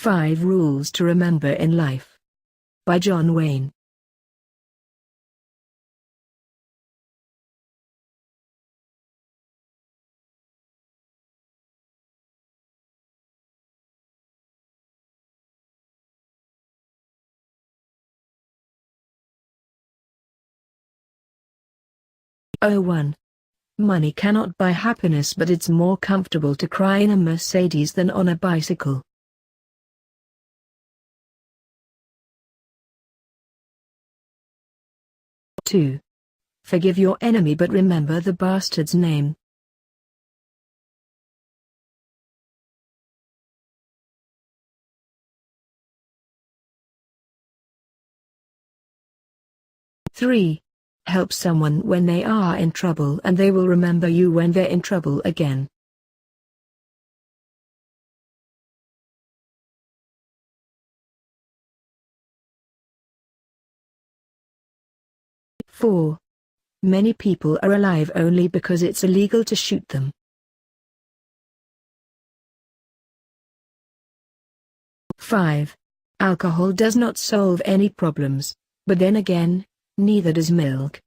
5 Rules to Remember in Life. By John Wayne. Oh 1. Money cannot buy happiness, but it's more comfortable to cry in a Mercedes than on a bicycle. 2. Forgive your enemy but remember the bastard's name. 3. Help someone when they are in trouble and they will remember you when they're in trouble again. 4. Many people are alive only because it's illegal to shoot them. 5. Alcohol does not solve any problems, but then again, neither does milk.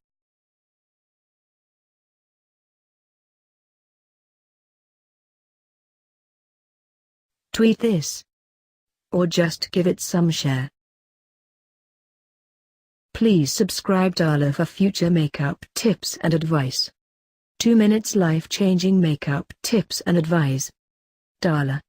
Tweet this. Or just give it some share. Please subscribe Darla for future makeup tips and advice. 2 minutes life-changing makeup tips and advice. Darla.